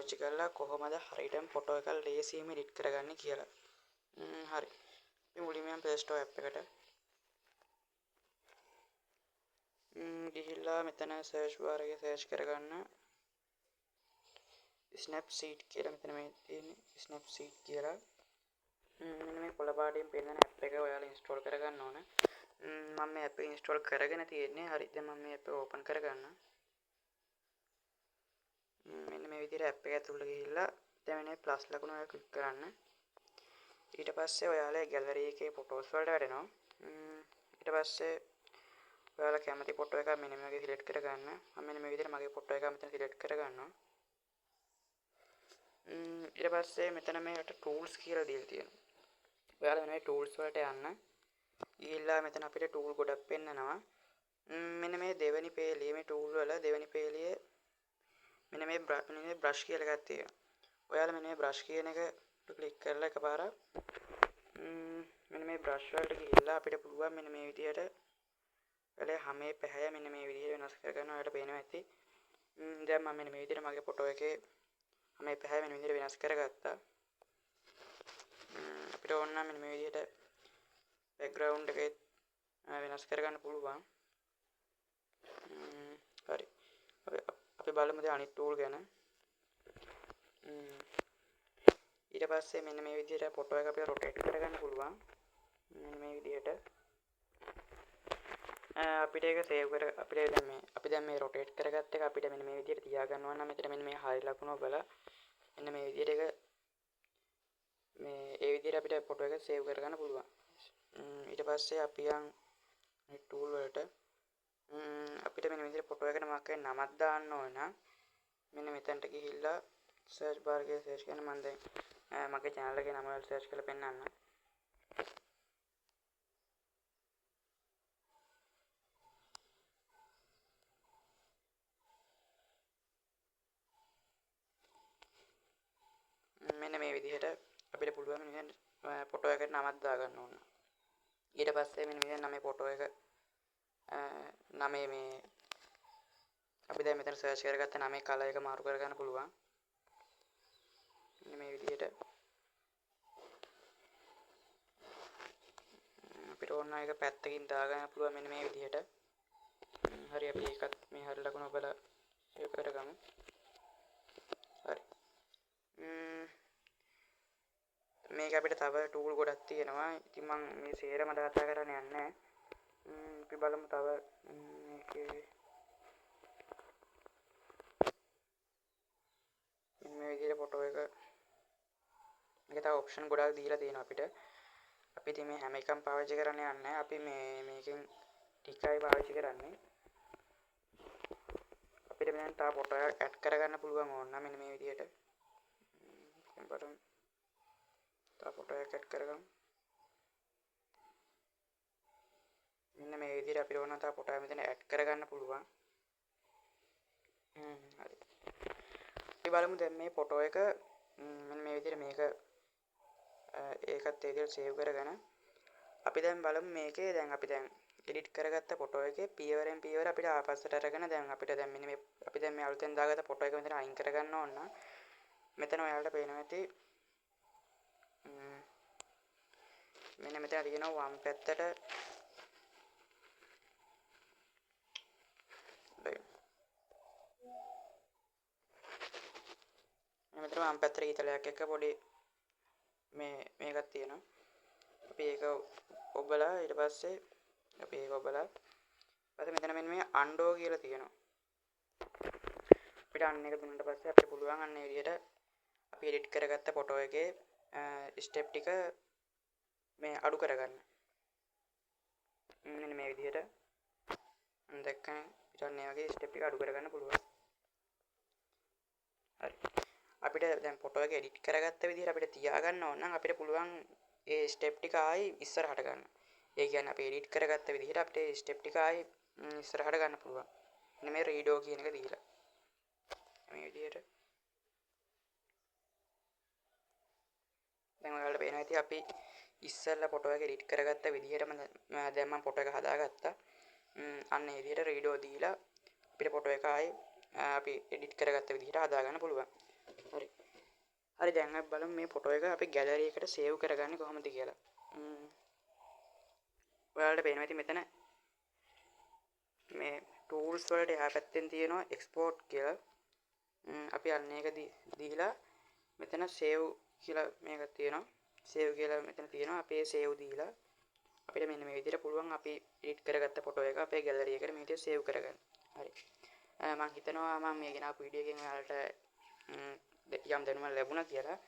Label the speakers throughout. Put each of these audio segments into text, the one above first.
Speaker 1: පාවිච්චි කරලා කොහොමද හරියටම ෆොටෝ එකක් ලේසියෙන්ම එඩිට් කරගන්නේ කියලා. හරි. අපි මුලින්ම යමු Play Store app එකට. ගිහිල්ලා මෙතන search bar එකේ search කරගන්න Snapseed කියලා මෙතන මේ තියෙන්නේ Snapseed කියලා. මෙන්න මේ කොළ පාටින් පෙන්නන app එක ඔයාලා install කරගන්න ඕන. මම මේ app එක install කරගෙන තියෙන්නේ. හරි. දැන් මම මේ app එක open කරගන්නම්. මෙන්න මේ විදිහට app එක ඇතුළට ගිහිල්ලා දැන් මේ plus ලකුණ ඔයාලා click කරන්න. ඊට පස්සේ ඔයාලා gallery එකේ photos වලට වැටෙනවා. ඊට පස්සේ ඔයාලා කැමති ෆොටෝ එකක් මෙන්න මේක සිලෙක්ට් කරගන්න. මම මෙන්න මේ විදිහට මගේ ෆොටෝ එක මෙතන සිලෙක්ට් කරගන්නවා. ඊට පස්සේ මෙතන මේකට tools කියලා දීලා තියෙනවා. ඔයාලා මේ tools වලට යන්න. ගිහිල්ලා මෙතන අපිට tool ගොඩක් පෙන්නනවා. මෙන්න මේ දෙවෙනි පේලියේ මේ tool වල දෙවෙනි පේලියේ මෙන්න මේ brush කියලා එකක් තියෙනවා. ඔයාලා මෙන්න මේ brush කියන එක ක්ලික් කරලා එකපාරක් මෙන්න මේ brush වලට ගිහිල්ලා අපිට පුළුවන් මෙන්න මේ විදිහට ඔයාලා හැමේ පැහැය මෙන්න මේ විදිහට වෙනස් කරගන්න ඔයාලට පේනවා ඇති. දැන් මම මෙන්න මේ විදිහට මගේ ෆොටෝ එකේ හැමේ පැහැය මෙන්න විදිහට වෙනස් කරගත්තා. අපිට ඕන නම් මෙන්න මේ විදිහට background එකේ වෙනස් කරගන්න පුළුවන්. හරි. අපි බලමු දැන් අනිත් tool ගැන. ඊට පස්සේ මෙන්න මේ විදිහට ෆොටෝ එක අපිට rotate කරගන්න පුළුවන්. මෙන්න මේ විදිහට අපිට ඒක save කර අපි දැන් මේ rotate කරගත්ත එක අපිට මෙන්න මේ විදිහට තියාගන්න ඕන නම් මෙතන මෙන්න මේ හරිය ලකුණ ඔබලා මෙන්න මේ විදිහට එක මේ ඒ විදිහට අපිට ෆොටෝ එක save කරගන්න පුළුවන්. ඊට පස්සේ අපි යන් මේ tool වලට අපිට මෙන්න මේ විදිහට ෆොටෝ එකට මොකක් හරි නමක් දාන්න ඕන නම් මෙන්න මෙතනට ගිහිල්ලා search bar එකේ search කරන මම දැන් මගේ channel එකේ නම වල search කරලා පෙන්නන්න. මෙන්න මේ විදිහට අපිට පුළුවන් මෙන්න ෆොටෝ එකට නමක් දාගන්න ඕන. ඊට පස්සේ මෙන්න මේ නමේ ෆොටෝ එක නමේ මේ අපි දැන් මෙතන සර්ච් කරගත්ත නමේ කලර් එක මාරු කරගන්න පුළුවන්. මෙන්න මේ විදිහට අපිට ඕන එක පැත්තකින් දාගන්න පුළුවන් මෙන්න මේ විදිහට. හරි අපි ඒකත් මේ හරිය ලකුණ ඔබලා සේව් කරගමු. හරි. මේක අපිට තව ටූල් ගොඩක් තියෙනවා. ඉතින් මම මේ සේරම ඩාටා කරන්න යන්නේ නැහැ. අපි බලමු තව මේකේ මේ විදිහට ෆොටෝ එක මේක තව ඔප්ෂන් ගොඩක් දීලා තියෙනවා අපිට. අපි ඉතින් මේ හැම එකම පාවිච්චි කරන්න යන්නේ නැහැ. අපි මේකෙන් ටිකයි පාවිච්චි කරන්නේ. අපිට මෙතන තව ෆොටෝ එකක් ඇඩ් කරගන්න පුළුවන් ඕන නම් මෙන්න මේ විදිහට. බලමු. තව ෆොටෝ එකක් ඇඩ් කරගමු. මෙන්න මේ විදිහට අපිට ඕන තව ෆොටෝ එකක් මෙතන ඇඩ් කරගන්න පුළුවන්. හරි. අපි බලමු දැන් මේ ෆොටෝ එක මෙන්න මේ විදිහට මේක ඒකත් ඒ විදිහට සේව් කරගෙන අපි දැන් බලමු මේකේ දැන් අපි දැන් එඩිට් කරගත්ත ෆොටෝ එකේ පියවරෙන් පියවර අපිට ආපස්සට අරගෙන දැන් අපිට දැන් මෙන්න මේ අපි දැන් මේ අලුතෙන් දාගත්ත ෆොටෝ එක මෙතන අයින් කරගන්න ඕන නම් මෙතන ඔයාලට පේනවා ඇති මෙන්න මෙතන තියෙනවා වම් පැත්තට මෙතන වම් පැත්තට ඊතලයක් එක්ක පොඩි මේකක් තියෙනවා. අපි ඒක ඔබලා ඊට පස්සේ අපි ඒක ඔබලා ඊපස්සේ මෙතන මෙන්න මේ undo කියලා තියෙනවා. අපිට අන්න එක දුන්නාට පස්සේ අපිට පුළුවන් අන්න ඒ විදිහට අපි එඩිට් කරගත්ත ෆොටෝ එකේ ස්ටෙප් ටික මේ අඩු කරගන්න. මෙන්න මේ විදිහට දැක්කම ඊට මේ වගේ ස්ටෙප් ටික අඩු කරගන්න පුළුවන්. හරි. අපිට දැන් ෆොටෝ එක එඩිට් කරගත්ත විදිහට අපිට තියාගන්න ඕන නම් අපිට පුළුවන් ඒ ස්ටෙප් ටික ආයි ඉස්සරහට ගන්න. ඒ කියන්නේ අපි එඩිට් කරගත්ත විදිහට අපිට ඒ ස්ටෙප් ටික ආයි ඉස්සරහට ගන්න පුළුවන්. මෙන්න මේ රීඩෝ කියන එක දීලා. මේ විදිහට. දැන් ඔයාලට පේනවා ඇති අපි ඉස්සෙල්ලා ෆොටෝ එක එඩිට් කරගත්ත විදිහටම දැන් මම ෆොටෝ එක හදාගත්තා. අන්න ඒ විදිහට රීඩෝ දීලා අපිට ෆොටෝ එක ආයි අපි එඩිට් කරගත්ත විදිහට හදාගන්න පුළුවන්. හරි. හරි දැන් අපි බලමු මේ ෆොටෝ එක අපි ගැලරි එකට සේව් කරගන්නේ කොහොමද කියලා. ඔයාලට පේනවා ඇති මෙතන මේ ටූල්ස් වලට එහා පැත්තෙන් තියෙනවා එක්ස්පෝර්ට් කියලා. අපි අන්න ඒක දීලා මෙතන සේව් කියලා මේක තියෙනවා. සේව් කියලා මෙතන තියෙනවා. අපි ඒ සේව් දීලා අපිට මෙන්න මේ විදිහට පුළුවන් අපි එඩිට් කරගත්ත ෆොටෝ එක අපේ ගැලරි එකට මේ විදිහට සේව් කරගන්න. හරි. මම හිතනවා මම මේ ගෙනාපු වීඩියෝ එකෙන් ඔයාලට යම් දැනුමක් ලැබුණා කියලා.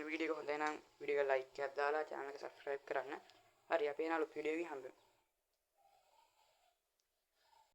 Speaker 1: වීඩියෝ එක හොඳයි නම් වීඩියෝ එක ලයික් එකක් දාලා channel එක subscribe කරන්න. හරි අපි එන අලුත් වීඩියෝ එකකින් හම්බෙමු.